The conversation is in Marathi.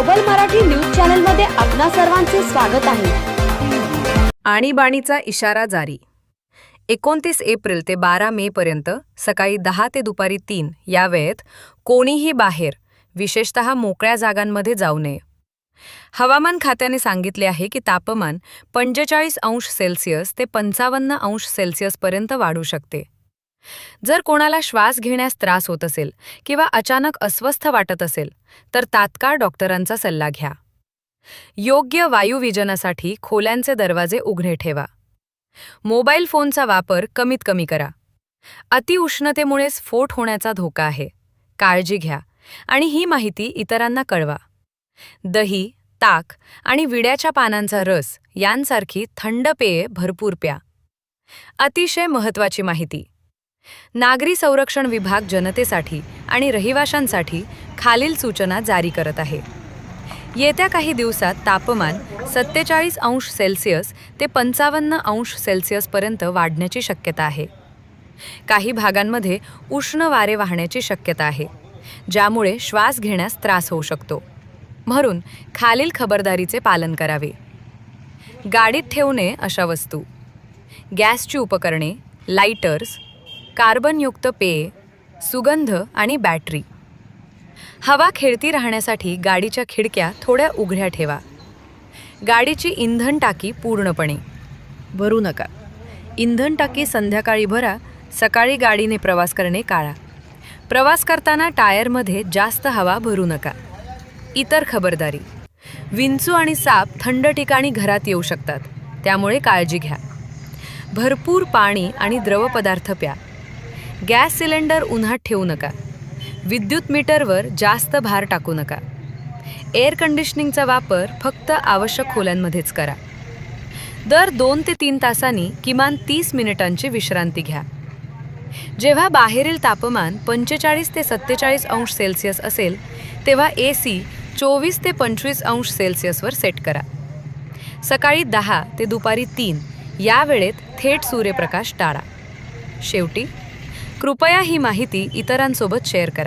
सबल मराठी न्यूज चॅनल मध्ये आपणा सर्वांचे स्वागत आहे। आणीबाणीचा इशारा जारी। 29 एप्रिल ते 12 मे पर्यंत सकाळी 10 ते दुपारी 3 या वेळेत कोणीही बाहेर, विशेषतः मोकळ्या जागांमध्ये जाऊ नये। हवामान खात्याने सांगितले आहे की तापमान 45 अंश सेल्सिअस ते 55 अंश सेल्सिअस पर्यंत वाढू शकते। जर कोणाला श्वास घेण्यास त्रास होत असेल किंवा अचानक अस्वस्थ वाटत असेल तर तात्काळ डॉक्टरांचा सल्ला घ्या। योग्य वायुविजनासाठी खोल्यांचे दरवाजे उघडे ठेवा। मोबाईल फोनचा वापर कमीत कमी करा। अतिउष्णतेमुळे स्फोट होण्याचा धोका आहे, काळजी घ्या आणि ही माहिती इतरांना कळवा। दही, ताक आणि विड्याच्या पानांचा रस यांसारखी थंड पेये भरपूर प्या। अतिशय महत्त्वाची माहिती, नागरी संरक्षण विभाग जनतेसाठी आणि रहिवाशांसाठी खालील सूचना जारी करत आहे। येत्या काही दिवसात तापमान 47 अंश सेल्सिअस ते 55 अंश सेल्सिअस पर्यंत वाढण्याची शक्यता आहे। काही भागांमध्ये उष्ण वारे वाहण्याची शक्यता आहे, ज्यामुळे श्वास घेण्यास त्रास होऊ शकतो। म्हणून खालील खबरदारीचे पालन करावे। गाडीत ठेवू नये अशा वस्तू: गॅसची उपकरणे, लाइटर्स, कार्बनयुक्त पेये, सुगंध आणि बॅटरी। हवा खेळती राहण्यासाठी गाडीच्या खिडक्या थोड्या उघड्या ठेवा। गाडीची इंधन टाकी पूर्णपणे भरू नका। इंधन टाकी संध्याकाळी भरा, सकाळी गाडीने प्रवास करणे टाळा। प्रवास करताना टायरमध्ये जास्त हवा भरू नका। इतर खबरदारी: विंचू आणि साप थंड ठिकाणी घरात येऊ शकतात, त्यामुळे काळजी घ्या। भरपूर पाणी आणि द्रव पदार्थ प्या। गॅस सिलेंडर उन्हात ठेवू नका। विद्युत मीटरवर जास्त भार टाकू नका। एअर कंडिशनिंगचा वापर फक्त आवश्यक खोल्यांमध्येच करा। दर 2 ते 3 तासांनी किमान 30 मिनिटांची विश्रांती घ्या। जेव्हा बाहेरील तापमान 45 ते 47 अंश सेल्सिअस असेल तेव्हा AC 24 ते 25 अंश सेल्सिअसवर सेट करा। सकाळी 10 ते दुपारी 3 या वेळेत थेट सूर्यप्रकाश टाळा। शेवटी, कृपया ही माहिती इतरांसोबत शेअर करा।